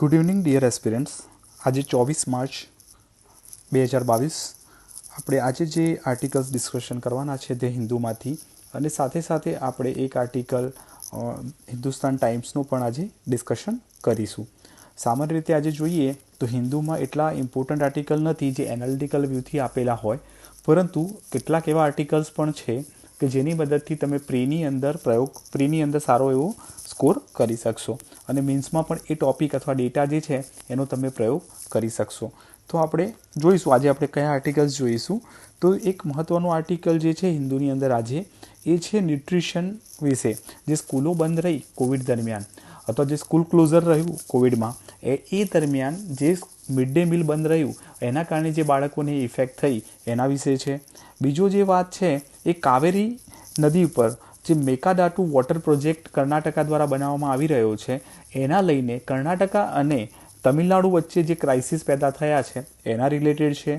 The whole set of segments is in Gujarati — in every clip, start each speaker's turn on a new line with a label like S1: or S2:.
S1: Good evening dear aspirants. આજે 24 માર્ચ 2022 આપણે આજે જે આર્ટિકલ્સ ડિસ્કશન કરવાના છે તે હિન્દુમાંથી, અને સાથે સાથે આપણે એક આર્ટિકલ હિન્દુસ્તાન ટાઈમ્સનું પણ આજે ડિસ્કશન કરીશું. સામાન્ય રીતે આજે જોઈએ તો હિન્દુમાં એટલા ઇમ્પોર્ટન્ટ આર્ટિકલ નથી જે એનાલિટિકલ વ્યૂથી આપેલા હોય, પરંતુ કેટલાક એવા આર્ટિકલ્સ પણ છે કે જેની મદદથી તમે પ્રીની અંદર સારો એવો સ્કોર કરી શકશો અને મીન્સમાં પણ એ ટોપિક અથવા ડેટા જે છે એનો તમે પ્રયોગ કરી શકશો. તો આપણે જોઈશું આજે આપણે કયા આર્ટિકલ્સ જોઈશું. તો એક મહત્ત્વનું આર્ટિકલ જે છે હિન્દુની અંદર આજે એ છે ન્યુટ્રિશન વિશે. જે સ્કૂલો બંધ રહી કોવિડ દરમિયાન અથવા જે સ્કૂલ ક્લોઝર રહ્યું કોવિડમાં એ દરમિયાન જે મિડ ડે મીલ બંધ રહ્યું એના કારણે જે બાળકોને ઇફેક્ટ થઈ એના વિશે છે. બીજો જે વાત છે એ કાવેરી નદી ઉપર જે મેકાદાટુ વોટર પ્રોજેક્ટ કર્ણાટકા દ્વારા બનાવવામાં આવી રહ્યો છે એના લઈને કર્ણાટકા અને તમિલનાડુ વચ્ચે જે ક્રાઇસિસ પેદા થયા છે એના રિલેટેડ છે.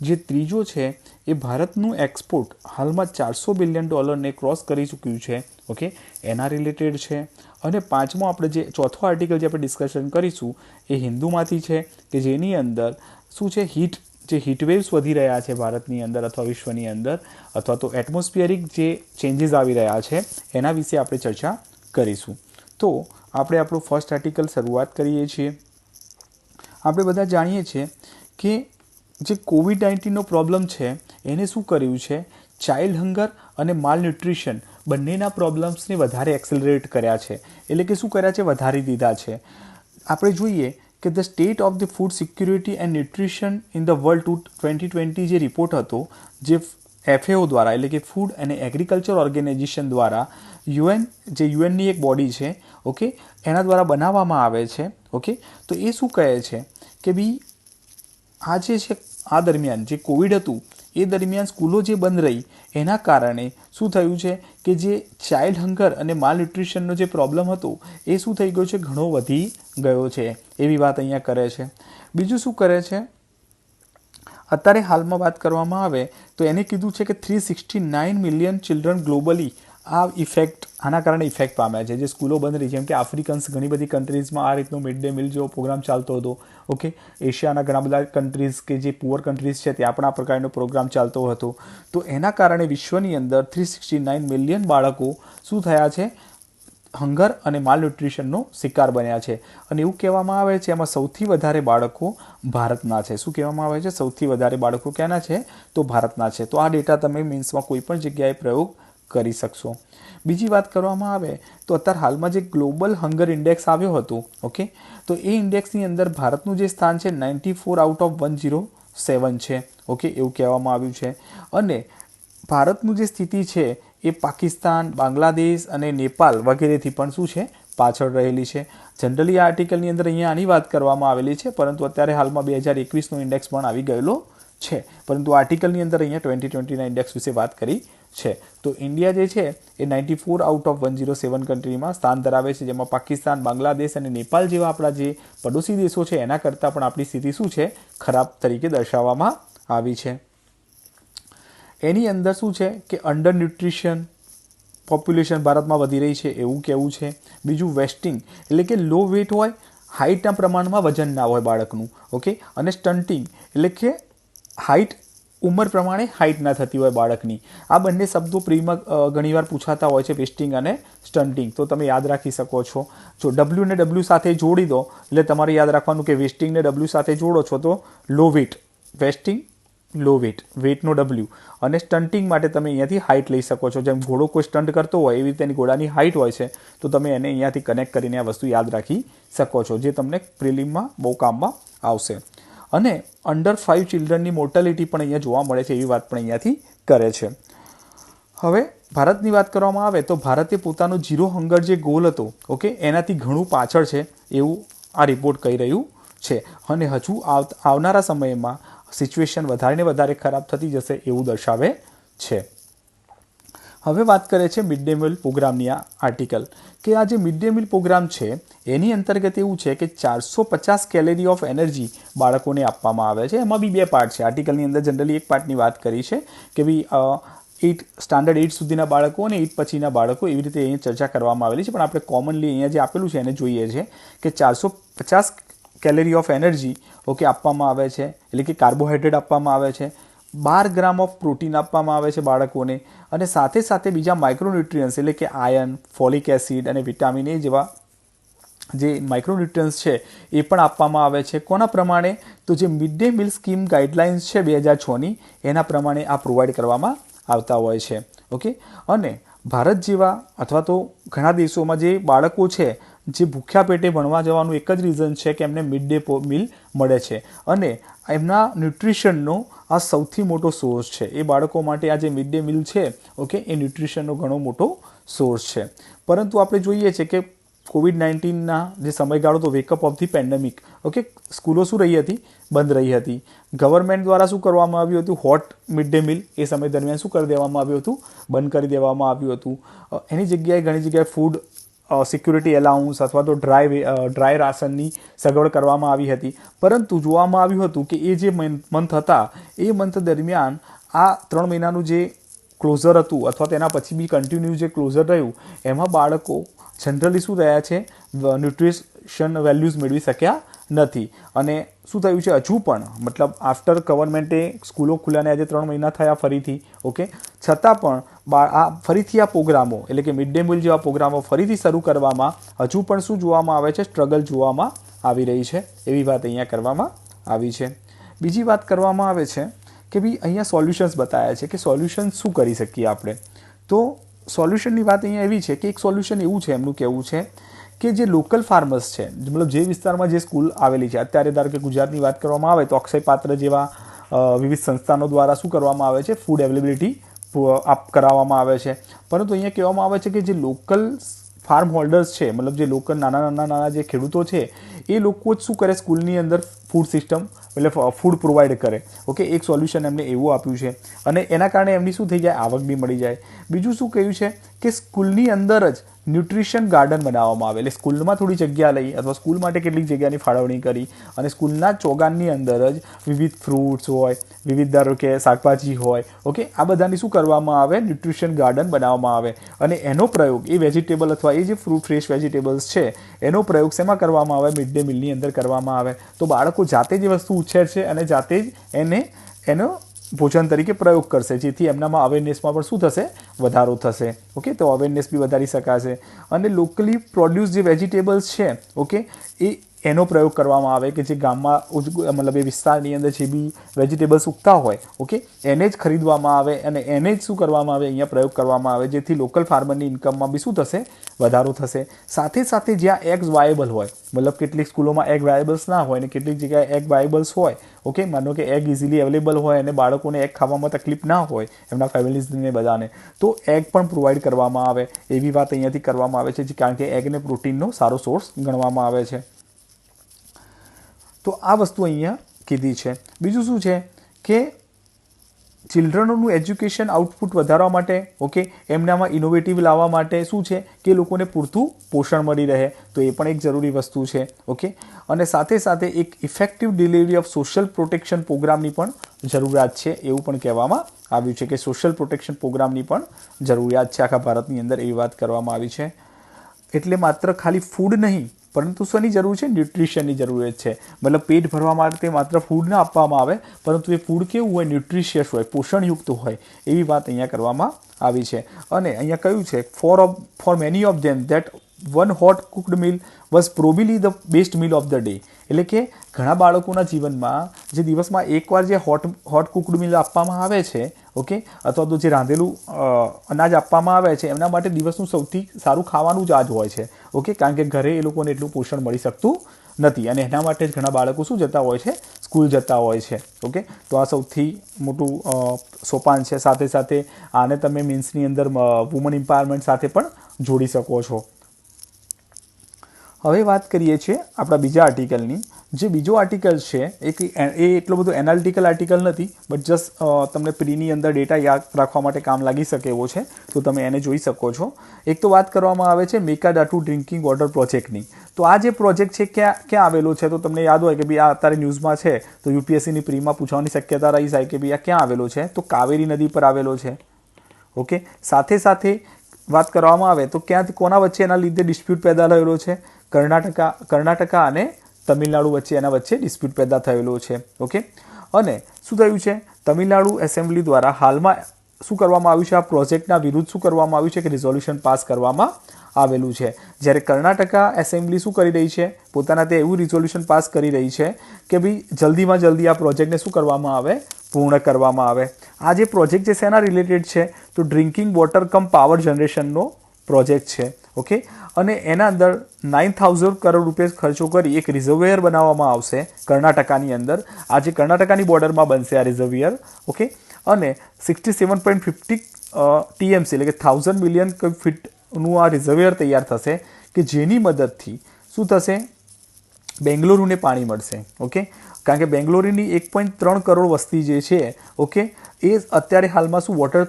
S1: જે ત્રીજો છે એ ભારતનું એક્સપોર્ટ હાલમાં $400 બિલિયન ક્રોસ કરી ચૂક્યું છે, ઓકે, એના રિલેટેડ છે. અને પાંચમો આપણે જે ચોથો આર્ટિકલ જે આપણે ડિસ્કશન કરીશું એ હિન્દુમાંથી છે કે જેની અંદર શું છે હીટવેવ્સ વધી રહ્યા છે ભારતની અંદર અથવા વિશ્વની અંદર, અથવા તો એટમોસ્ફિયરિક જે ચેન્જીસ આવી રહ્યા છે એના વિશે આપણે ચર્ચા કરીશું. તો આપણે આપણું ફર્સ્ટ આર્ટિકલ શરૂઆત કરીએ છીએ. આપણે બધા જાણીએ છીએ કે જે કોવિડ-19નો પ્રોબ્લેમ છે એને શું કર્યું છે, ચાઇલ્ડ હંગર અને માલન્યુટ્રિશન બંનેના પ્રોબ્લેમ્સને વધારે એક્સેલરેટ કર્યા છે. એટલે કે શું કર્યા છે, વધારી દીધા છે. આપણે જોઈએ કે the state of the food security and nutrition in the world 2020 જે રિપોર્ટ હતો જે FAO દ્વારા એટલે કે ફૂડ અને એગ્રીકલ્ચર ઓર્ગેનાઇઝેશન દ્વારા યુએનની એક બોડી છે, ઓકે, એના દ્વારા બનાવવામાં આવે છે, ઓકે. તો એ શું કહે છે કે ભાઈ આ જે છે આ દરમિયાન જે કોવિડ હતું એ દરમિયાન સ્કૂલો જે બંધ રહી એના કારણે શું થયું છે કે જે ચાઇલ્ડ હંગર અને માલન્યુટ્રિશનનો જે પ્રોબ્લેમ હતો એ શું થઈ ગયો છે, ઘણો વધી ગયો છે, એવી વાત અહીંયા કરે છે. બીજું શું કરે છે, અત્યારે હાલમાં વાત કરવામાં આવે તો એને કીધું છે કે 369 મિલિયન ચિલ્ડ્રન ગ્લોબલી આના કારણે ઇફેક્ટ પામ્યા છે. જે સ્કૂલો બંધ રહી, જેમ કે આફ્રિકન્સ ઘણી બધી કન્ટ્રીઝમાં આ રીતનો મિડ ડે મિલ જેવો પ્રોગ્રામ ચાલતો હતો, ઓકે. એશિયાના ઘણા બધા કન્ટ્રીઝ કે જે પુઅર કન્ટ્રીઝ છે ત્યાં પણ આ પ્રકારનો પ્રોગ્રામ ચાલતો હતો. તો એના કારણે વિશ્વની અંદર 369 મિલિયન બાળકો શું થયા છે, હંગર અને માલન્યુટ્રિશનનો શિકાર બન્યા છે. અને એવું કહેવામાં આવે છે એમાં સૌથી વધારે બાળકો ભારતના છે. શું કહેવામાં આવે છે, સૌથી વધારે બાળકો ક્યાંના છે, તો ભારતના છે. તો આ ડેટા તમે મીન્સમાં કોઈ પણ જગ્યાએ પ્રયોગ કરી શકશો. બીજી વાત કરવામાં આવે તો અત્યારે હાલમાં જે ગ્લોબલ હંગર ઇન્ડેક્સ આવ્યો હતો, ઓકે, તો એ ઇન્ડેક્સની અંદર ભારતનું જે સ્થાન છે 94 આઉટ ઓફ 107 છે, ઓકે, એવું કહેવામાં આવ્યું છે. અને ભારતનું જે સ્થિતિ છે એ પાકિસ્તાન, બાંગ્લાદેશ અને નેપાલ વગેરેથી પણ શું છે, પાછળ રહેલી છે. જનરલી આ આર્ટિકલની અંદર અહીંયા આની વાત કરવામાં આવેલી છે, પરંતુ અત્યારે હાલમાં 2021નો ઇન્ડેક્સ પણ આવી ગયેલો છે, પરંતુ આર્ટિકલની અંદર અહીંયા 2020ના ઇન્ડેક્સ વિશે વાત કરી છે. તો ઇન્ડિયા જે છે એ 94 આઉટ ઓફ 107 કન્ટ્રીમાં સ્થાન ધરાવે છે, જેમાં પાકિસ્તાન, બાંગ્લાદેશ અને નેપાલ જેવા આપણા જે પડોશી દેશો છે એના કરતાં પણ આપણી સ્થિતિ શું છે, ખરાબ તરીકે દર્શાવવામાં આવી છે. એની અંદર શું છે કે અંડર ન્યુટ્રિશન પોપ્યુલેશન ભારતમાં વધી રહી છે એવું કહેવું છે. બીજું વેસ્ટિંગ એટલે કે લો વેટ હોય, હાઇટના પ્રમાણમાં વજન ના હોય બાળકનું, ઓકે. અને સ્ટન્ટિંગ એટલે કે હાઇટ ઉંમર પ્રમાણે હાઇટ ના થતી હોય બાળકની. આ બંને શબ્દો પ્રીમાં ઘણીવાર પૂછાતા હોય છે, વેસ્ટિંગ અને સ્ટન્ટિંગ. તો તમે યાદ રાખી શકો છો. જો ડબલ્યુ ને ડબલ્યુ સાથે જોડી દો એટલે તમારે યાદ રાખવાનું કે વેસ્ટિંગને ડબલ્યુ સાથે જોડો છો તો લો વેટ, વેસ્ટિંગ લો વેટ, વેટનો ડબલ્યુ. અને સ્ટન્ટિંગ માટે તમે અહીંયાથી હાઇટ લઈ શકો છો. જેમ ઘોડો કોઈ સ્ટન્ટ કરતો હોય એવી રીતે એની ઘોડાની હાઇટ હોય છે, તો તમે એને અહીંયાથી કનેક્ટ કરીને આ વસ્તુ યાદ રાખી શકો છો, જે તમને પ્રિલિમમાં બહુ કામમાં આવશે. અને અંડર 5 ચિલ્ડ્રનની મોર્ટાલિટી પણ અહીંયા જોવા મળે છે, એવી વાત પણ અહીંયાથી કરે છે. હવે ભારતની વાત કરવામાં આવે તો ભારતે પોતાનો ઝીરો હંગર જે ગોલ હતો, ઓકે, એનાથી ઘણું પાછળ છે એવું આ રિપોર્ટ કહી રહ્યું છે. અને હજુ આવનારા સમયમાં સિચ્યુએશન વધારે ને વધારે ખરાબ થતી જશે એવું દર્શાવે છે. હવે વાત કરે છે મિડ ડે મિલ પ્રોગ્રામની આ આર્ટિકલ, કે આ જે મિડ ડે મિલ પ્રોગ્રામ છે એની અંતર્ગત એવું છે કે 450 કેલેરી ઓફ એનર્જી બાળકોને આપવામાં આવે છે. એમાં બી 2 પાર્ટ છે. આર્ટિકલની અંદર જનરલી એક પાર્ટની વાત કરી છે કે ભાઈ સ્ટાન્ડર્ડ 8 સુધીના બાળકો અને 8 પછીના બાળકો, એવી રીતે અહીંયા ચર્ચા કરવામાં આવેલી છે. પણ આપણે કોમનલી અહીંયા જે આપેલું છે એને જોઈએ છે કે 450 કેલેરી ઓફ એનર્જી ઓકે આપવામાં આવે છે, એટલે કે કાર્બોહાઈડ્રેટ આપવામાં આવે છે, 12 ગ્રામ ઓફ પ્રોટીન આપવામાં આવે છે બાળકોને, અને સાથે સાથે બીજા માઇક્રોન્યુટ્રિયન્ટ્સ એટલે કે આયર્ન, ફોલિક એસિડ અને વિટામિન એ જેવા જે માઇક્રોન્યુટ્રિયન્ટ્સ છે એ પણ આપવામાં આવે છે. કોના પ્રમાણે? તો જે mid day meal scheme guidelines છે 2006ની એના પ્રમાણે આ પ્રોવાઈડ કરવામાં આવતા હોય છે. ઓકે, અને ભારત જેવા અથવા તો ઘણા દેશોમાં જે બાળકો છે જે ભૂખ્યા પેટે ભણવા જવાનું એક જ રીઝન છે કે એમને મિડ ડે મિલ મળે છે, અને એમના ન્યુટ્રિશનનો આ સૌથી મોટો સોર્સ છે. એ બાળકો માટે આ જે મિડ ડે મિલ છે ઓકે એ ન્યુટ્રિશનનો ઘણો મોટો સોર્સ છે. પરંતુ આપણે જોઈએ છે કે કોવિડ-19ના જે સમયગાળો તો wake up of the pandemic, okay, સ્કૂલો શું રહી હતી? બંધ રહી હતી. ગવર્મેન્ટ દ્વારા શું કરવામાં આવ્યું હતું? હોટ મિડ ડે મિલ એ સમય દરમિયાન શું કરી દેવામાં આવ્યું હતું? બંધ કરી દેવામાં આવ્યું હતું. એની જગ્યાએ ઘણી જગ્યાએ ફૂડ સિક્યુરિટી એલાઉન્સ અથવા તો ડ્રાય રાશનની સગવડ કરવામાં આવી હતી. પરંતુ જોવામાં આવ્યું હતું કે એ જે મંથ હતા એ મંથ દરમિયાન આ 3 મહિનાનું જે ક્લોઝર હતું અથવા તેના પછી બી કન્ટિન્યુ જે ક્લોઝર રહ્યું એમાં બાળકો જનરલી શું રહ્યા છે? ન્યુટ્રિશન વેલ્યુઝ મેળવી શક્યા નથી. અને શું થયું છે હજુ પણ, મતલબ આફ્ટર ગવર્મેન્ટે સ્કૂલો ખુલ્યાને આજે 3 મહિના થયા ફરીથી, ઓકે, છતાં પણ ફરીથી આ પ્રોગ્રામો એટલે કે મિડ ડે મિલ જેવા પ્રોગ્રામો ફરીથી શરૂ કરવામાં હજુ પણ શું જોવામાં આવે છે? સ્ટ્રગલ જોવામાં આવી રહી છે. એવી વાત અહીંયા કરવામાં આવી છે. બીજી વાત કરવામાં આવે છે કે ભાઈ અહીંયા સોલ્યુશન્સ બતાવ્યા છે કે સોલ્યુશન શું કરી શકીએ આપણે. તો સોલ્યુશનની વાત અહીંયા એવી છે કે એક સોલ્યુશન એવું છે, એમનું કહેવું છે કે જે લોકલ ફાર્મર્સ છે, મતલબ જે વિસ્તારમાં જે સ્કૂલ આવેલી છે, અત્યારે ધારો કે ગુજરાતની વાત કરવામાં આવે તો અક્ષય પાત્ર જેવા વિવિધ સંસ્થાનો દ્વારા શું કરવામાં આવે છે? ફૂડ અવેલેબિલિટી કરાવવામાં આવે છે. પરંતુ અહીંયા કહેવામાં આવે છે કે જે લોકલ ફાર્મ હોલ્ડર્સ છે, મતલબ જે લોકલ નાના જે ખેડૂતો છે એ લોકો જ શું કરે? સ્કૂલની અંદર ફૂડ સિસ્ટમ એટલે ફૂડ પ્રોવાઈડ કરે. ઓકે, એક સોલ્યુશન એમને એવું આપ્યું છે, અને એના કારણે એમની શું થઈ જાય? આવક બી મળી જાય. બીજું શું કહ્યું છે કે સ્કૂલની અંદર જ ન્યુટ્રિશન ગાર્ડન બનાવવામાં આવે, એટલે સ્કૂલમાં થોડી જગ્યા લઈ અથવા સ્કૂલ માટે કેટલીક જગ્યાની ફાળવણી કરી અને સ્કૂલના ચોગાનની અંદર જ વિવિધ ફ્રૂટ્સ હોય, વિવિધ ધારો કે શાકભાજી હોય, ઓકે, આ બધાની શું કરવામાં આવે? ન્યુટ્રિશન ગાર્ડન બનાવવામાં આવે. અને એનો પ્રયોગ એ વેજીટેબલ અથવા એ જે ફ્રેશ વેજીટેબલ્સ છે એનો પ્રયોગ શેમાં કરવામાં આવે? મિડ ડે મિલની અંદર કરવામાં આવે. તો બાળકો જાતે જ એ વસ્તુ ઉછેરશે અને જાતે જ એનો ભોજન તરીકે પ્રયોગ કરશે, જેથી એમનામાં અવેરનેસમાં પણ શું થશે? વધારો થશે. ઓકે, તો અવેરનેસ બી વધારી શકાશે. અને લોકલી પ્રોડ્યુસ જે વેજીટેબલ્સ છે ઓકે એનો પ્રયોગ કરવામાં આવે કે જે ગામમાં મતલબ એ વિસ્તારની અંદર જે બી વેજીટેબલ્સ ઉગતા હોય ઓકે એને જ ખરીદવામાં આવે અને એને જ શું કરવામાં આવે? અહીંયા પ્રયોગ કરવામાં આવે, જેથી લોકલ ફાર્મરની ઇન્કમમાં બી શું થશે? વધારો થશે. સાથે સાથે જ્યાં એગ્સ વાયેબલ હોય, મતલબ કેટલીક સ્કૂલોમાં એગ વાયેબલ્સ ના હોય ને કેટલીક જગ્યાએ એગ વાયેબલ્સ હોય, ઓકે, માનો કે એગ ઇઝીલી અવેલેબલ હોય અને બાળકોને એગ ખાવામાં તકલીફ ના હોય એમના ફેમિલીઝને બધાને, તો એગ પણ પ્રોવાઈડ કરવામાં આવે. એવી વાત અહીંયાથી કરવામાં આવે છે, કારણ કે એગને પ્રોટીનનો સારો સોર્સ ગણવામાં આવે છે. તો આ વસ્તુ અહીંયા કીધી છે. બીજું શું છે કે ચિલ્ડ્રનોનું એજ્યુકેશન આઉટપુટ વધારવા માટે, ઓકે, એમનામાં ઇનોવેટિવ લાવવા માટે શું છે કે લોકોને પૂરતું પોષણ મળી રહે, તો એ પણ એક જરૂરી વસ્તુ છે. ઓકે, અને સાથે સાથે એક effective delivery of social protection પ્રોગ્રામની પણ જરૂરિયાત છે, એવું પણ કહેવામાં આવ્યું છે કે સોશિયલ પ્રોટેક્શન પ્રોગ્રામની પણ જરૂરિયાત છે આખા ભારતની અંદર, એવી વાત કરવામાં આવી છે. એટલે માત્ર ખાલી ફૂડ નહીં પરંતુ શેની જરૂર છે? ન્યુટ્રિશનની જરૂરિયાત છે. મતલબ પેટ ભરવા માટે માત્ર ફૂડ ના આપવામાં આવે, પરંતુ એ ફૂડ કેવું હોય? ન્યુટ્રિશિયસ હોય, પોષણયુક્ત હોય, એવી વાત અહીંયા કરવામાં આવી છે. અને અહીંયા કહ્યું છે for many of them that one hot cooked meal was probably the best meal of the day. એટલે કે ઘણા બાળકોના જીવનમાં જે દિવસમાં એકવાર જે હોટ કુકડ મીલ આપવામાં આવે છે ઓકે અથવા તો જે રાંધેલું અનાજ આપવામાં આવે છે એમના માટે દિવસનું સૌથી સારું ખાવાનું જ આ જ હોય છે. ઓકે, કારણ કે ઘરે એ લોકોને એટલું પોષણ મળી શકતું નથી અને એના માટે જ ઘણા બાળકો શું જતા હોય છે? સ્કૂલ જતા હોય છે. ઓકે, તો આ સૌથી મોટું સોપાન છે. સાથે સાથે આને તમે મીન્સની અંદર વુમન એમ્પાવરમેન્ટ સાથે પણ જોડી શકો છો. હવે વાત કરીએ છીએ આપણા બીજા આર્ટિકલની. જે બીજો આર્ટિકલ છે એ એટલો બધો એનાલિટિકલ આર્ટિકલ નથી, બટ જસ્ટ તમને પ્રીની અંદર ડેટા યાદ રાખવા માટે કામ લાગી શકે એવો છે, તો તમે એને જોઈ શકો છો. એક તો વાત કરવામાં આવે છે મેકાડાટુ ડ્રિંકિંગ વોટર પ્રોજેક્ટની. તો આ જે પ્રોજેક્ટ છે ક્યાં આવેલો છે? તો તમને યાદ હોય કે ભાઈ આ અત્યારે ન્યૂઝમાં છે, તો યુપીએસસીની પ્રીમાં પૂછવાની શક્યતા રહી જાય કે ભાઈ આ ક્યાં આવેલો છે? તો કાવેરી નદી પર આવેલો છે. ઓકે, સાથે સાથે વાત કરવામાં આવે તો ક્યાં કોના વચ્ચે એના લીધે ડિસ્પ્યુટ પેદા થયેલો છે? કર્ણાટકા અને તમિલનાડુ વચ્ચે એના વચ્ચે ડિસ્પ્યુટ પેદા થયેલો છે. ઓકે, અને શું થયું છે, તમિલનાડુ એસેમ્બલી દ્વારા હાલમાં શું કરવામાં આવ્યું છે, આ પ્રોજેક્ટના વિરુદ્ધ શું કરવામાં આવ્યું છે કે રિઝોલ્યુશન પાસ કરવામાં આવેલું છે. જ્યારે કર્ણાટકા એસેમ્બલી શું કરી રહી છે, પોતાના તે એવું રિઝોલ્યુશન પાસ કરી રહી છે કે ભાઈ જલ્દીમાં જલ્દી આ પ્રોજેક્ટને શું કરવામાં આવે, પૂર્ણ કરવામાં આવે. આ જે પ્રોજેક્ટ છે શેના રિલેટેડ છે, તો ડ્રિંકિંગ વોટર કમ પાવર જનરેશનનો પ્રોજેક્ટ છે. ઓકે, અને એના અંદર 9,000 કરોડ રૂપિયા ખર્ચો કરી એક રિઝર્વેયર બનાવવામાં આવશે કર્ણાટકાની અંદર. આ જે કર્ણાટકાની બોર્ડરમાં બનશે આ રિઝર્વેયર. ઓકે, અને 67.50 TMC એટલે કે 1000 મિલિયન ફીટનું આ રિઝર્વેયર તૈયાર થશે કે જેની મદદથી શું થશે, બેંગ્લોરુને પાણી મળશે. ઓકે, કારણ કે બેંગ્લોરુની 1.3 કરોડ વસ્તી જે છે, ઓકે, એ અત્યારે હાલમાં શું વોટર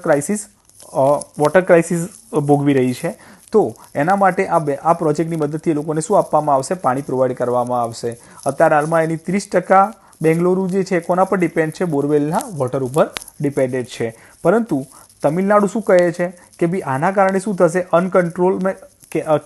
S1: ક્રાઇસિસ ભોગવી રહી છે. તો એના માટે આ પ્રોજેક્ટની મદદથી એ લોકોને શું આપવામાં આવશે, પાણી પ્રોવાઈડ કરવામાં આવશે. અત્યારે હાલમાં એની 30% બેંગ્લોરુ જે છે કોના પર ડિપેન્ડ છે, બોરવેલના વોટર ઉપર ડિપેન્ડેડ છે. પરંતુ તમિલનાડુ શું કહે છે કે ભાઈ આના કારણે શું થશે, અનકન્ટ્રોલ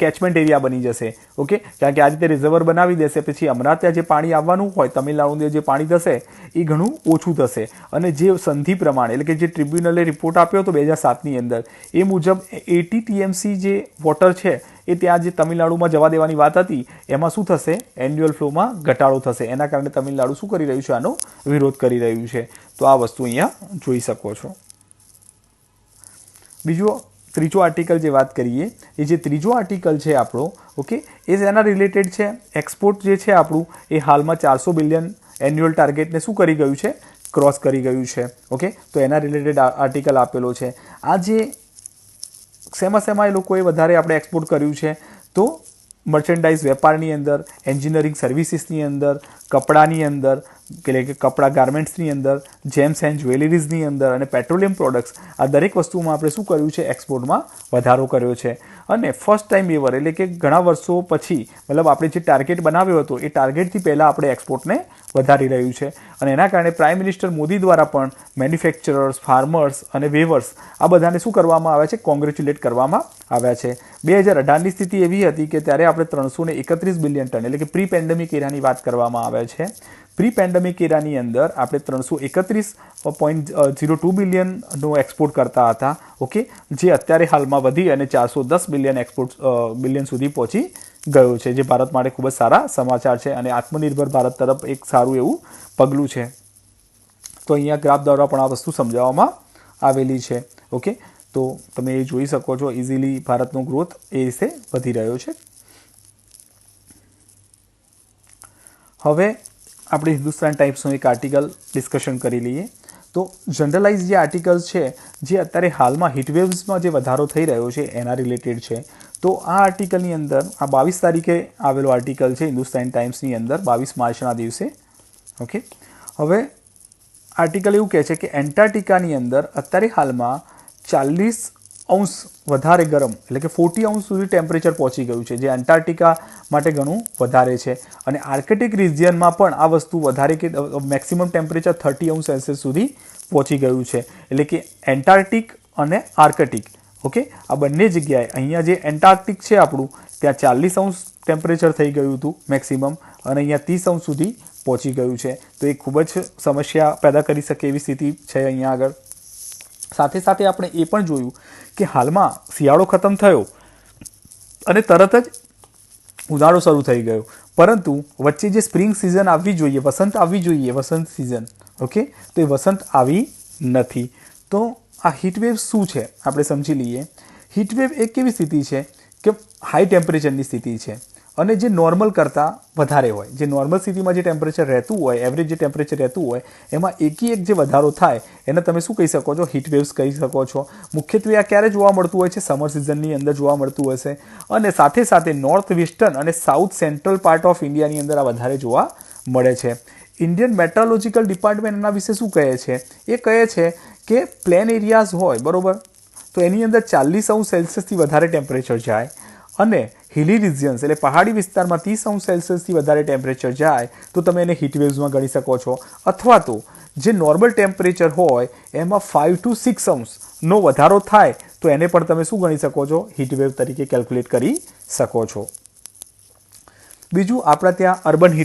S1: કેચમેન્ટ એરિયા બની જશે. ઓકે, કારણ કે આ રીતે રિઝર્વર બનાવી દેશે પછી હમણાં ત્યાં જે પાણી આવવાનું હોય તમિલનાડુને જે પાણી થશે એ ઘણું ઓછું થશે. અને જે સંધિ પ્રમાણે એટલે કે જે ટ્રિબ્યુનલે રિપોર્ટ આપ્યો હતો 2007ની અંદર એ મુજબ 80 TMC જે વોટર છે એ ત્યાં જે તમિલનાડુમાં જવા દેવાની વાત હતી એમાં શું થશે, એન્યુઅલ ફ્લોમાં ઘટાડો થશે. એના કારણે તમિલનાડુ શું કરી રહ્યું છે, આનો વિરોધ કરી રહ્યું છે. તો આ વસ્તુ અહીંયા જોઈ શકો છો. ત્રીજો આર્ટિકલ જે વાત કરીએ, એ જે ત્રીજો આર્ટિકલ છે આપણો, ઓકે, એ એના રિલેટેડ છે. એક્સપોર્ટ જે છે આપણું એ હાલમાં 400 બિલિયન એન્યુઅલ ટાર્ગેટને શું કરી ગયું છે, ક્રોસ કરી ગયું છે. ઓકે, તો એના રિલેટેડ આર્ટિકલ આપેલો છે. આ જે શેમાં એ લોકોએ વધારે આપણે એક્સપોર્ટ કર્યું છે, તો મર્ચેન્ડાઇઝ વેપારની અંદર, એન્જિનિયરિંગ સર્વિસીસની અંદર, કપડાની અંદર એટલે કે કપડા ગાર્મેન્ટ્સની અંદર, જેમ્સ એન્ડ જ્વેલરીઝની અંદર અને પેટ્રોલિયમ પ્રોડક્ટ્સ, આ દરેક વસ્તુમાં આપણે શું કર્યું છે, એક્સપોર્ટમાં વધારો કર્યો છે. અને ફર્સ્ટ ટાઈમ એવર એટલે કે ઘણા વર્ષો પછી મતલબ આપણે જે ટાર્ગેટ બનાવ્યો હતો એ ટાર્ગેટથી પહેલાં આપણે એક્સપોર્ટને વધારી રહ્યું છે. અને એના કારણે પ્રાઇમ મિનિસ્ટર મોદી દ્વારા પણ મેન્યુફેક્ચરર્સ, ફાર્મર્સ અને વેવર્સ આ બધાને શું કરવામાં આવ્યા છે, કોંગ્રેચ્યુલેટ કરવામાં આવ્યા છે. 2018ની સ્થિતિ એવી હતી કે ત્યારે આપણે 331 બિલિયન ટન એટલે કે પ્રી પેન્ડેમિક એરાની વાત કરવામાં આવે છે. પ્રી પેન્ડેમિક એરાની અંદર આપણે 331.02 બિલિયનનો એક્સપોર્ટ કરતા હતા. ઓકે, જે અત્યારે હાલમાં વધી અને 410 બિલિયન સુધી પહોંચી ગયો છે, જે ભારત માટે ખૂબ જ સારા સમાચાર છે અને આત્મનિર્ભર ભારત તરફ એક સારું એવું પગલું છે. તો અહીંયા ગ્રાફ દ્વારા પણ આ વસ્તુ સમજાવવામાં આવેલી છે. ઓકે, તો તમે એ જોઈ શકો છો ઇઝીલી ભારતનો ગ્રોથ એ રીતે વધી રહ્યો છે. હવે આપણે હિન્દુસ્તાન ટાઈમ્સનો એક આર્ટિકલ ડિસ્કશન કરી લઈએ. તો જનરલાઇઝ જે આર્ટિકલ છે જે અત્યારે હાલમાં હીટવેવ્સમાં જે વધારો થઈ રહ્યો છે એના રિલેટેડ છે. તો આ આર્ટિકલની અંદર આ 22 તારીખે આવેલો આર્ટિકલ છે હિન્દુસ્તાન ટાઈમ્સની અંદર, 22 માર્ચના દિવસે. ઓકે, હવે આર્ટિકલ એવું કહે છે કે એન્ટાર્કટિકાની અંદર અત્યારે હાલમાં 40° વધારે ગરમ એટલે કે 40° સુધી ટેમ્પરેચર પહોંચી ગયું છે, જે એન્ટાર્કટિકા માટે ઘણું વધારે છે. અને આર્કટિક રિજિયનમાં પણ આ વસ્તુ વધારે કે મેક્સિમમ ટેમ્પરેચર 30° સુધી પહોંચી ગયું છે. એટલે કે એન્ટાર્કટિક અને આર્કટિક, ઓકે, આ બંને જગ્યાએ અહીંયા જે એન્ટાર્કટિક છે આપણું ત્યાં 40° ટેમ્પરેચર થઈ ગયું હતું મેક્સિમમ અને અહીંયા 30° સુધી પહોંચી ગયું છે. તો એ ખૂબ જ સમસ્યા પેદા કરી શકે એવી સ્થિતિ છે અહીંયા આગળ. સાથે સાથે આપણે એ પણ જોયું કે હાલમાં શિયાળો ખતમ થયો અને તરત જ ઉનાળો શરૂ થઈ ગયો, પરંતુ વચ્ચે જે સ્પ્રિંગ સિઝન આવવી જોઈએ, વસંત આવવી જોઈએ, વસંત સિઝન, ઓકે, તો એ વસંત આવી નથી. તો આ હીટવેવ શું છે આપણે સમજી લઈએ. હીટવેવ એક કેવી સ્થિતિ છે કે હાઈ ટેમ્પરેચરની સ્થિતિ છે અને જે નોર્મલ કરતાં વધારે હોય, જે નોર્મલ સ્થિતિમાં જે ટેમ્પરેચર રહેતું હોય, એવરેજ જે ટેમ્પરેચર રહેતું હોય એમાં એકી જે વધારો થાય એને તમે શું કહી શકો છો, હીટવેવ્સ કહી શકો છો. મુખ્યત્વે આ ક્યારે જોવા મળતું હોય છે, સમર સિઝનની અંદર જોવા મળતું હશે. અને સાથે સાથે નોર્થ વેસ્ટર્ન અને સાઉથ સેન્ટ્રલ પાર્ટ ઓફ ઇન્ડિયાની અંદર આ વધારે જોવા મળે છે. ઇન્ડિયન મેટ્રોલોજીકલ ડિપાર્ટમેન્ટ એના વિશે શું કહે છે, એ કહે છે કે પ્લેન એરિયાઝ હોય બરાબર, તો એની અંદર 40°C વધારે ટેમ્પરેચર જાય અને હિલી રિજિયન્સ એટલે પહાડી વિસ્તારમાં 30°C વધારે ટેમ્પરેચર જાય તો તમે એને હીટવેવ્સમાં ગણી શકો છો. અથવા તો જે નોર્મલ ટેમ્પરેચર હોય એમાં 5 to 6°નો વધારો થાય તો એને પણ તમે શું ગણી શકો છો, હીટવેવ તરીકે કેલ્ક્યુલેટ કરી શકો છો. બીજું આપણા ત્યાં અર્બન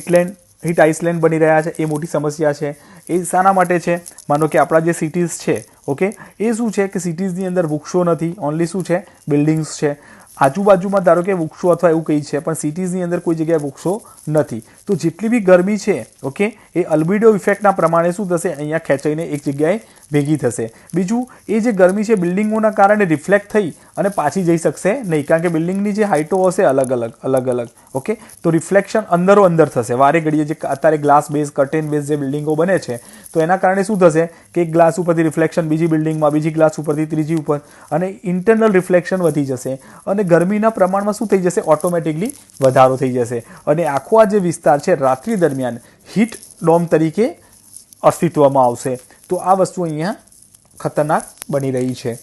S1: હીટ આઇસલેન્ડ બની રહ્યા છે, એ મોટી સમસ્યા છે. એ શાના માટે છે? માનો કે આપણા જે સિટીઝ છે, ઓકે, એ શું છે કે સિટીઝની અંદર વૃક્ષો નથી, ઓનલી શું છે? બિલ્ડિંગ્સ છે. આજુબાજુમાં ધારો કે વૃક્ષો અથવા એવું કંઈ છે, પણ સિટીઝની અંદર કોઈ જગ્યાએ વૃક્ષો નથી. તો જેટલી બી ગરમી છે, ઓકે, એ અલ્બિડો ઇફેક્ટના પ્રમાણે શું થશે? અહીંયા ખેંચાઈને એક જગ્યાએ ભેગી થશે. બીજું, એ જે ગરમી છે બિલ્ડિંગોના કારણે રિફ્લેક્ટ થઈ અને પાછી જઈ શકશે નહીં, કારણ કે બિલ્ડિંગની જે હાઇટો હશે અલગ અલગ, ઓકે, તો રિફ્લેક્શન અંદરો અંદર થશે. વારે ઘડીએ જે અત્યારે ગ્લાસ બેઝ, કર્ટેન બેઝ જે બિલ્ડિંગો બને છે, તો એના કારણે શું થશે કે એક ગ્લાસ ઉપરથી રિફ્લેક્શન બીજી બિલ્ડિંગમાં, બીજી ગ્લાસ ઉપરથી ત્રીજી ઉપર, અને ઇન્ટરનલ રિફ્લેક્શન વધી જશે અને ગરમીના પ્રમાણમાં શું થઈ જશે? ઓટોમેટિકલી વધારો થઈ જશે અને આખો આ જે વિસ્તાર છે રાત્રિ દરમિયાન હીટ ડોમ તરીકે અસ્તિત્વમાં આવશે. તો આ વસ્તુ અહીંયા ખતરનાક બની રહી છે.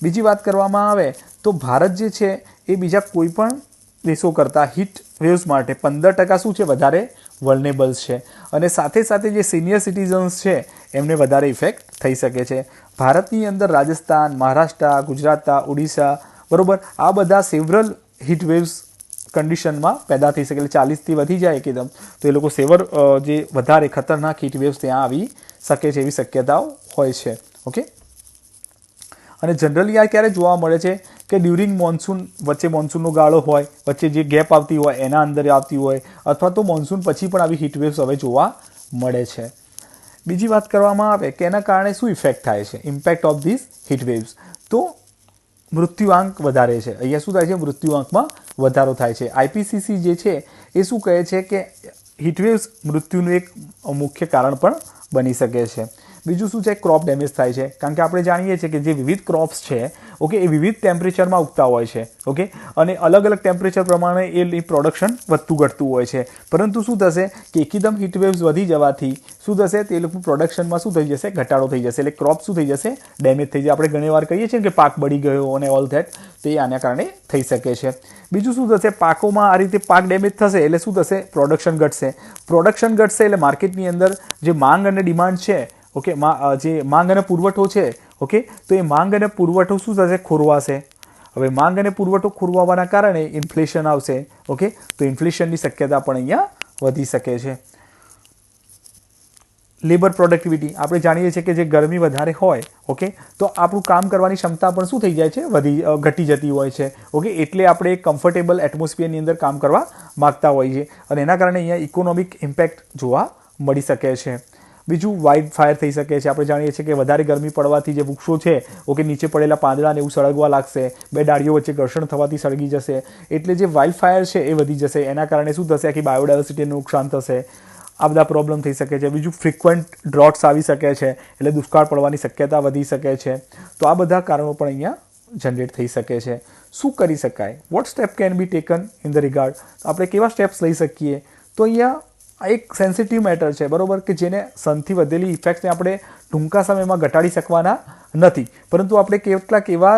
S1: બીજી વાત કરવામાં આવે તો ભારત જે છે એ બીજા કોઈ પણ દેશો કરતાં હીટ વેવ્સ માટે 15% શું છે? વધારે વલ્નેબલ્સ છે. અને સાથે સાથે જે સિનિયર સિટીઝન્સ છે એમને વધારે ઇફેક્ટ થઈ શકે છે. ભારતની અંદર રાજસ્થાન, મહારાષ્ટ્ર, ગુજરાત, ઓડિશા, બરોબર, આ બધા સેવરલ હીટ વેવ્સ કન્ડિશનમાં પેદા થઈ શકે. એટલે 40થી વધી જાય એકદમ તો એ લોકો જે વધારે ખતરનાક હીટ વેવ્સ ત્યાં આવી શકે છે, એવી શક્યતાઓ હોય છે. ઓકે, અને જનરલી આ ક્યારે જોવા મળે છે કે ડ્યુરિંગ મોન્સૂન, વચ્ચે મોન્સૂનનો ગાળો હોય, વચ્ચે જે ગેપ આવતી હોય એના અંદર આવતી હોય, અથવા તો મોન્સૂન પછી પણ આવી હીટ વેવ્સ હવે જોવા મળે છે. બીજી વાત કરવામાં આવે કે એના કારણે શું ઇફેક્ટ થાય છે? Impact of this heat waves. તો મૃત્યુઆંક વધારે છે. અહીંયા શું થાય છે? મૃત્યુઆંકમાં વધારો થાય છે. આઈપીસીસી જે છે એ શું કહે છે કે હીટવેવ્સ મૃત્યુનું એક મુખ્ય કારણ પણ બની શકે છે. બીજું શું છે? ક્રોપ ડેમેજ થાય છે, કારણ કે આપણે જાણીએ છીએ કે જે વિવિધ ક્રોપ્સ છે, ઓકે, એ વિવિધ ટેમ્પરેચરમાં ઉગતા હોય છે, ઓકે, અને અલગ અલગ ટેમ્પરેચર પ્રમાણે એ પ્રોડક્શન વધતું ઘટતું હોય છે. પરંતુ શું થશે કે એકદમ હીટવેવ્સ વધી જવાથી શું થશે? તે લોકોનું પ્રોડક્શનમાં શું થઈ જશે? ઘટાડો થઈ જશે. એટલે ક્રોપ શું થઈ જશે? ડેમેજ થઈ જાય. આપણે ઘણીવાર કહીએ છીએ કે પાક બળી ગયો અને ઓલ ધેટ, તો એ આના કારણે થઈ શકે છે. બીજું શું થશે? પાકોમાં આ રીતે પાક ડેમેજ થશે એટલે શું થશે? પ્રોડક્શન ઘટશે. પ્રોડક્શન ઘટશે એટલે માર્કેટની અંદર જે માંગ અને ડિમાન્ડ છે, ઓકે, જે માંગ અને પુરવઠો છે, ઓકે, તો એ માંગ અને પુરવઠો શું થશે? ખોરવાશે. હવે માંગ અને પુરવઠો ખોરવાના કારણે ઇન્ફ્લેશન આવશે, ઓકે, તો ઇન્ફ્લેશનની શક્યતા પણ અહીંયા વધી શકે છે. લેબર પ્રોડક્ટિવિટી, આપણે જાણીએ છીએ કે જે ગરમી વધારે હોય, ઓકે, તો આપણું કામ કરવાની ક્ષમતા પણ શું થઈ જાય છે? ઘટી જતી હોય છે, ઓકે, એટલે આપણે એક કમ્ફર્ટેબલ એટમોસ્ફિયરની અંદર કામ કરવા માગતા હોઈએ છીએ અને એના કારણે અહીંયા ઇકોનોમિક ઇમ્પેક્ટ જોવા મળી શકે છે. બીજું વાઇલ્ડ ફાયર થઈ શકે છે. આપણે જાણીએ છીએ કે વધારે ગરમી પડવાથી જે વૃક્ષો છે, ઓકે, નીચે પડેલા પાંદડાને એવું સળગવા લાગશે, બે ડાળીઓ વચ્ચે ઘર્ષણ થવાથી સળગી જશે, એટલે જે વાઇલ્ડ ફાયર છે એ વધી જશે. એના કારણે શું થશે? આખી બાયોડાયવર્સિટીનું નુકસાન થશે. આ બધા પ્રોબ્લેમ થઈ શકે છે. બીજું ફ્રિક્વન્ટ ડ્રોટ્સ આવી શકે છે, એટલે દુષ્કાળ પડવાની શક્યતા વધી શકે છે. તો આ બધા કારણો પણ અહીંયા જનરેટ થઈ શકે છે. શું કરી શકાય? What step can be taken in the regard? આપણે કેવા સ્ટેપ્સ લઈ શકીએ? તો અહીંયા આ એક સેન્સિટિવ મેટર છે, બરાબર, કે જેને સનથી વધેલી ઇફેક્ટને આપણે ટૂંકા સમયમાં ઘટાડી શકવાના નથી, પરંતુ આપણે કેટલાક એવા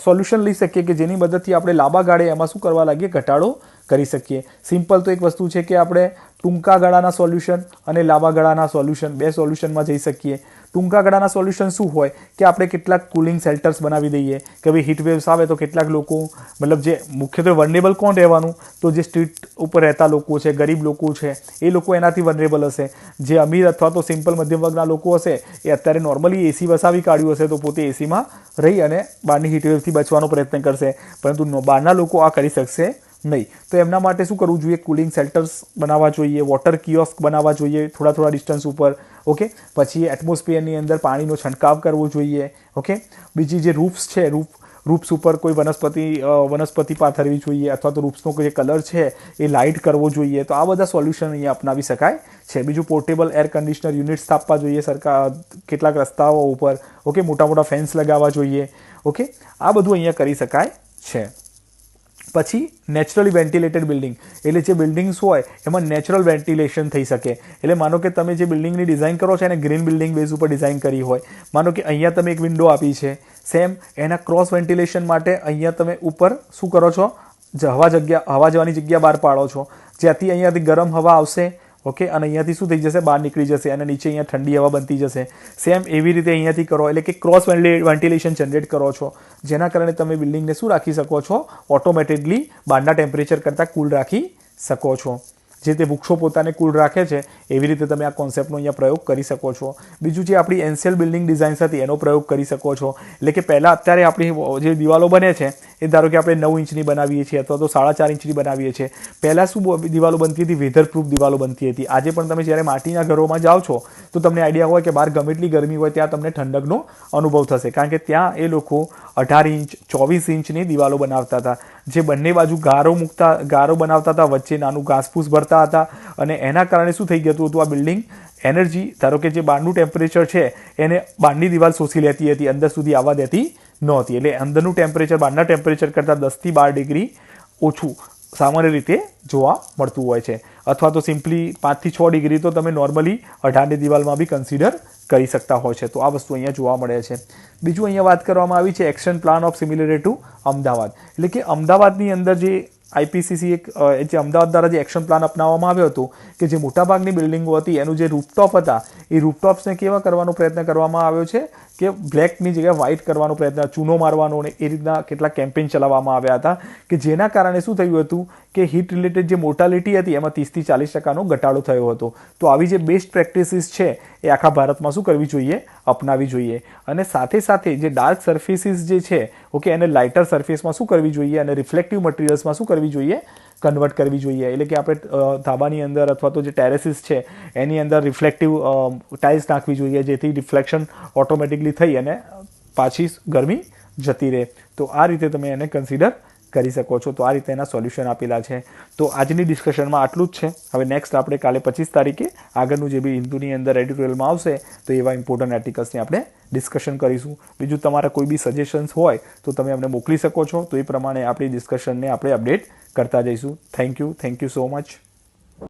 S1: સોલ્યુશન લઈ શકીએ કે જેની મદદથી આપણે લાંબા ગાળે એમાં શું કરવા લાગીએ? ઘટાડો કરી શકીએ. સિમ્પલ તો એક વસ્તુ છે કે આપણે ટૂંકા ગાળાના સોલ્યુશન અને લાંબા ગાળાના સોલ્યુશન, બે સોલ્યુશનમાં જઈ શકીએ. ટૂંકા ગાળાના સોલ્યુશન શું હોય કે આપણે કેટલાક કુલિંગ શેલ્ટર્સ બનાવી દઈએ કે ભાઈ હીટ વેવ્સ આવે તો કેટલાક લોકો, મતલબ જે મુખ્યત્વે વલ્નરેબલ કોણ રહેવાનું? તો જે સ્ટ્રીટ ઉપર રહેતા લોકો છે, ગરીબ લોકો છે, એ લોકો એનાથી વલ્નરેબલ હશે. જે અમીર અથવા તો સિમ્પલ મધ્યમ વર્ગના લોકો હશે એ અત્યારે નોર્મલી એસી વસાવી કાઢ્યું હશે તો પોતે એસીમાં રહી અને બહારની હીટ વેવથી બચવાનો પ્રયત્ન કરશે, પરંતુ બહારના લોકો આ કરી શકશે નહીં. તો એમના માટે શું કરવું જોઈએ? કુલિંગ શેલ્ટર્સ બનાવવા જોઈએ, વોટર કિયોસ્ક બનાવવા જોઈએ થોડા થોડા ડિસ્ટન્સ ઉપર, ઓકે. પછી એટમોસ્ફિયરની અંદર પાણીનો છંટકાવ કરવો જોઈએ, ઓકે. બીજી જે રૂફ્સ છે, રૂફ્સ ઉપર કોઈ વનસ્પતિ પાથરવી જોઈએ, અથવા તો રૂફ્સનો જે કલર છે એ લાઇટ કરવો જોઈએ. તો આ બધા સોલ્યુશન અહીંયા અપનાવી શકાય છે. બીજું પોર્ટેબલ એર કન્ડિશનર યુનિટ સ્થાપવા જોઈએ સરકાર કેટલાક રસ્તાઓ ઉપર, ઓકે. મોટા મોટા ફેન્સ લગાવવા જોઈએ, ઓકે. આ બધું અહીંયા કરી શકાય છે. પછી નેચરલી વેન્ટિલેટેડ બિલ્ડિંગ, એટલે જે બિલ્ડિંગ્સ હોય એમાં નેચરલ વેન્ટિલેશન થઈ શકે. એટલે માનો કે તમે જે બિલ્ડિંગની ડિઝાઇન કરો છો એને ગ્રીન બિલ્ડિંગ બેઝ ઉપર ડિઝાઇન કરી હોય. માનો કે અહીંયા તમે એક વિન્ડો આપી છે, સેમ એના ક્રોસ વેન્ટિલેશન માટે અહીંયા તમે ઉપર શું કરો છો? હવા જવાની જગ્યા બહાર પાડો છો, જ્યાંથી અહીંયાથી ગરમ હવા આવશે, ઓકે, અને અહીંયાથી શું થઈ જશે? બહાર નીકળી જશે અને નીચે અહીંયા ઠંડી હવા બનતી જશે. સેમ એવી રીતે અહીંયાથી કરો, એટલે કે ક્રોસ વેન્ટિલેશન જનરેટ કરો છો, જેના કારણે તમે બિલ્ડિંગને શું રાખી શકો છો? ઓટોમેટિકલી બહારના ટેમ્પરેચર કરતાં કૂલ રાખી શકો છો. જે તે વૃક્ષો પોતાને કુલ રાખે છે એવી રીતે તમે આ કોન્સેપ્ટનો અહીંયા પ્રયોગ કરી શકો છો. બીજું જે આપણી એન્શિયલ બિલ્ડિંગ ડિઝાઇન્સ હતી એનો પ્રયોગ કરી શકો છો. એટલે કે પહેલાં અત્યારે આપણી જે દિવાલો બને છે એ ધારો કે આપણે 9 ઇંચની બનાવીએ છીએ અથવા તો 4.5 ઇંચની બનાવીએ છીએ. પહેલાં શું દિવાલો બનતી હતી? વેધરપ્રૂફ દિવાલો બનતી હતી. આજે પણ તમે જ્યારે માટીના ઘરોમાં જાઓ છો તો તમને આઈડિયા હોય કે બહાર ગમે એટલી ગરમી હોય ત્યાં તમને ઠંડકનો અનુભવ થશે, કારણ કે ત્યાં એ લોકો 18 ઇંચ 24 ઇંચની દિવાલો બનાવતા હતા, જે બંને બાજુ ગારો બનાવતા હતા, વચ્ચે નાનું ઘાસફૂસ ભરતા હતા અને એના કારણે શું થઈ ગયું હતું? આ બિલ્ડિંગ એનર્જી, ધારો કે જે બહારનું ટેમ્પરેચર છે એને બહારની દિવાલ શોષી લેતી હતી, અંદર સુધી આવવા દેતી નહોતી. એટલે અંદરનું ટેમ્પરેચર બહારના ટેમ્પરેચર કરતાં 10 થી 12 ડિગ્રી ઓછું સામાન્ય રીતે જોવા મળતું હોય છે. અથવા તો સિમ્પલી 5 થી 6 ડિગ્રી તો તમે નોર્મલી 18ની દિવાલમાં બી કન્સિડર કરી શકતા હોય છે. તો આ વસ્તુ અહીંયા જોવા મળે છે. બીજું અહીંયા વાત કરવામાં આવી છે action plan of similar two Ahmedabad. એટલે કે અમદાવાદની અંદર જે આઈપીસીસી જે અમદાવાદ દ્વારા જે એક્શન પ્લાન અપનાવવામાં આવ્યો હતો કે જે મોટાભાગની બિલ્ડિંગો હતી એનું જે રૂફટોપ હતા એ રૂફટોપ્સને કેવા કરવાનો પ્રયત્ન કરવામાં આવ્યો છે કે બ્લેકની જગ્યાએ વ્હાઇટ કરવાનો પ્રયત્ન, ચૂનો મારવાનો અને એ રીતના કેટલાક કેમ્પેઇન ચલાવવામાં આવ્યા હતા કે જેના કારણે શું થયું હતું કે હીટ રિલેટેડ જે મોર્ટાલિટી હતી એમાં 30 થી 40% ઘટાડો થયો હતો. તો આવી જે બેસ્ટ પ્રેક્ટિસીસ છે એ આખા ભારતમાં શું કરવી જોઈએ? અપનાવી જોઈએ. અને સાથે સાથે જે ડાર્ક સર્ફેસીસ જે છે ઓકે એને લાઇટર સરફેસમાં શું કરવી જોઈએ અને રિફ્લેક્ટિવ મટીરિયલ્સમાં શું કરવી જોઈએ? કન્વર્ટ કરવી જોઈએ. એટલે કે આપણે ધાબાની અંદર અથવા તો જે ટેરેસીસ છે એની અંદર રિફ્લેક્ટિવ ટાઇલ્સ નાખવી જોઈએ, જેથી રિફ્લેક્શન ઓટોમેટિકલી થઈ અને પાછી ગરમી જતી રહે. તો આ રીતે તમે એને કન્સિડર કરી શકો છો. તો આ રીતે એના સોલ્યુશન આપેલા છે. તો આજની ડિસ્કશનમાં આટલું જ છે. હવે નેક્સ્ટ આપણે કાલે 25 તારીખે આગળનું જે બી હિન્દુની અંદર એડિટોરિયલમાં આવશે તો એવા ઇમ્પોર્ટન્ટ આર્ટિકલ્સની આપણે ડિસ્કશન કરીશું. બીજું તમારા કોઈ બી સજેશન્સ હોય તો તમે અમને મોકલી શકો છો. તો એ પ્રમાણે આપણી ડિસ્કશનને આપણે અપડેટ કરતા જઈશું. Thank you so much.